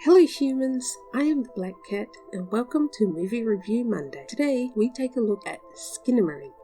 Hello humans, I am the Black Cat and welcome to Movie Review Monday. Today we take a look at Skinamarink.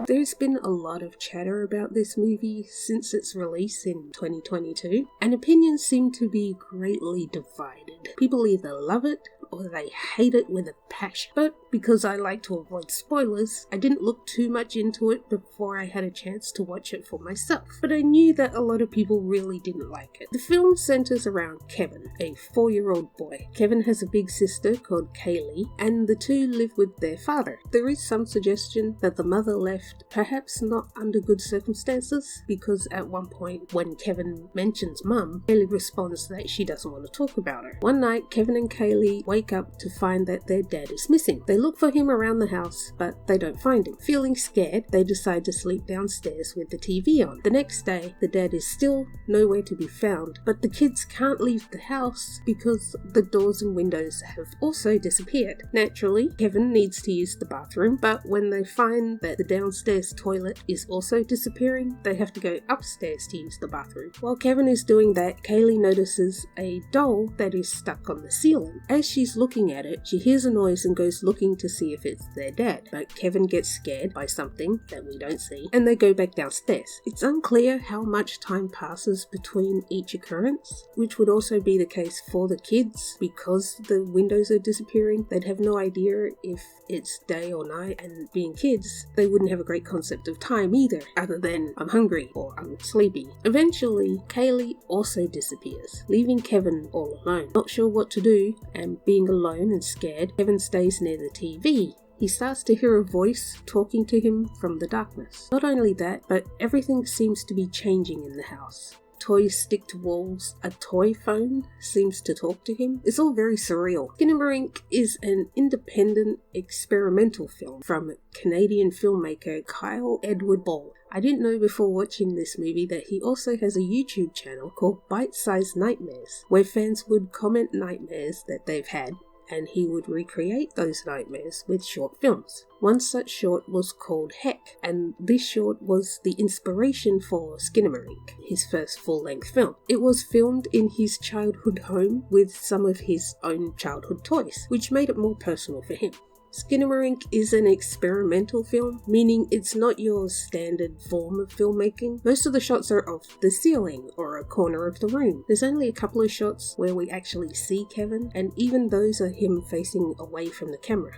There's been a lot of chatter about this movie since its release in 2022, and opinions seem to be greatly divided. People either love it or they hate it with a passion. But because I like to avoid spoilers, I didn't look too much into it before I had a chance to watch it for myself. But I knew that a lot of people really didn't like it. The film centers around Kevin, a 4-year-old boy. Kevin has a big sister called Kaylee, and the two live with their father. There is some suggestion that the mother left, perhaps not under good circumstances, because at one point when Kevin mentions mum, Kaylee responds that she doesn't want to talk about her. One night, Kevin and Kaylee wake up to find that their dad is missing. They look for him around the house, but they don't find him. Feeling scared, they decide to sleep downstairs with the TV on. The next day, the dad is still nowhere to be found, but the kids can't leave the house because the doors and windows have also disappeared. Naturally, Kevin needs to use the bathroom, but when they find that the downstairs toilet is also disappearing, they have to go upstairs to use the bathroom. While Kevin is doing that, Kaylee notices a doll that is stuck on the ceiling. As she's looking at it, she hears a noise and goes looking to see if it's their dad, but Kevin gets scared by something that we don't see, and they go back downstairs. It's unclear how much time passes between each occurrence, which would also be the case for the kids. Because the windows are disappearing, they'd have no idea if it's day or night, and being kids, they wouldn't have a great concept of time either, other than I'm hungry or I'm sleepy. Eventually, Kaylee also disappears, leaving Kevin all alone. Not sure what to do, and being alone and scared, Kevin stays near the TV. He starts to hear a voice talking to him from the darkness. Not only that, but everything seems to be changing in the house. Toys stick to walls, a toy phone seems to talk to him. It's all very surreal. Skinamarink is an independent experimental film from Canadian filmmaker Kyle Edward Ball. I didn't know before watching this movie that he also has a YouTube channel called Bite-Sized Nightmares, where fans would comment nightmares that they've had, and he would recreate those nightmares with short films. One such short was called Heck, and this short was the inspiration for Skinamarink, his first full-length film. It was filmed in his childhood home with some of his own childhood toys, which made it more personal for him. Skinamarink is an experimental film, meaning it's not your standard form of filmmaking. Most of the shots are of the ceiling or a corner of the room. There's only a couple of shots where we actually see Kevin, and even those are him facing away from the camera.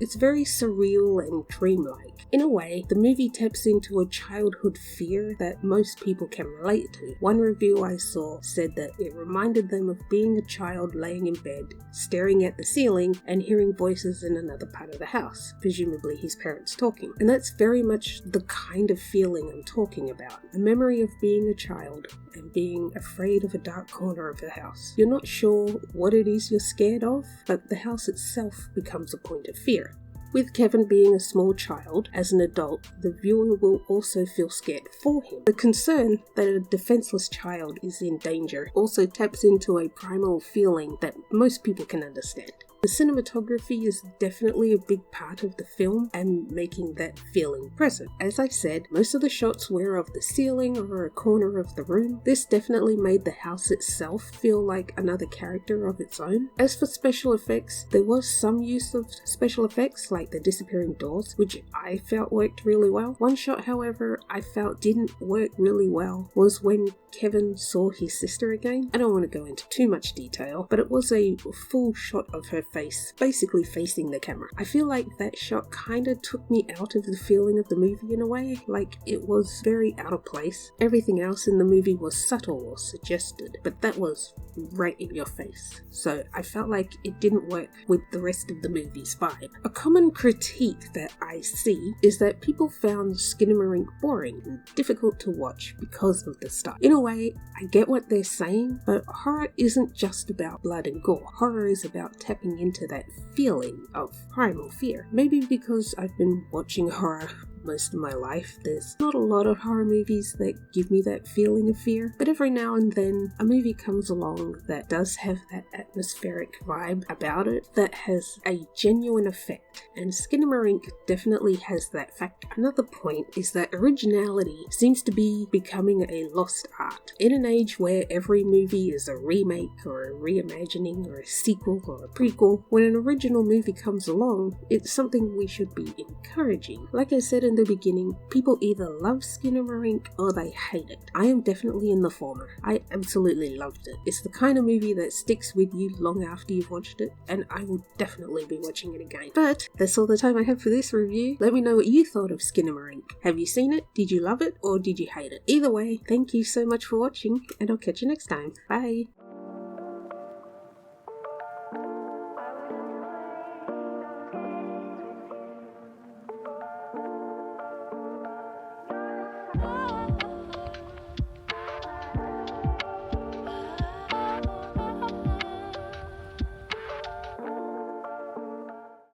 It's very surreal and dreamlike. In a way, the movie taps into a childhood fear that most people can relate to. One review I saw said that it reminded them of being a child laying in bed, staring at the ceiling and hearing voices in another part of the house, presumably his parents talking. And that's very much the kind of feeling I'm talking about. A memory of being a child and being afraid of a dark corner of the house. You're not sure what it is you're scared of, but the house itself becomes a point of fear. With Kevin being a small child, as an adult, the viewer will also feel scared for him. The concern that a defenseless child is in danger also taps into a primal feeling that most people can understand. The cinematography is definitely a big part of the film and making that feeling present. As I said, most of the shots were of the ceiling or a corner of the room. This definitely made the house itself feel like another character of its own. As for special effects, there was some use of special effects like the disappearing doors, which I felt worked really well. One shot, however, I felt didn't work really well was when Kevin saw his sister again. I don't want to go into too much detail, but it was a full shot of her face, basically facing the camera. I feel like that shot kinda took me out of the feeling of the movie in a way, like it was very out of place. Everything else in the movie was subtle or suggested, but that was right in your face. So I felt like it didn't work with the rest of the movie's vibe. A common critique that I see is that people found Skinamarink boring and difficult to watch because of the style. In a way, I get what they're saying, but horror isn't just about blood and gore. Horror is about tapping into that feeling of primal fear. Maybe because I've been watching horror most of my life. There's not a lot of horror movies that give me that feeling of fear, but every now and then a movie comes along that does have that atmospheric vibe about it that has a genuine effect, and Skinamarink definitely has that fact. Another point is that originality seems to be becoming a lost art. In an age where every movie is a remake or a reimagining or a sequel or a prequel, when an original movie comes along, it's something we should be encouraging. Like I said in the beginning, people either love Skinamarink or they hate it. I am definitely in the former. I absolutely loved it. It's the kind of movie that sticks with you long after you've watched it, and I will definitely be watching it again. But that's all the time I have for this review. Let me know what you thought of Skinamarink. Have you seen it? Did you love it or did you hate it? Either way, thank you so much for watching, and I'll catch you next time. Bye!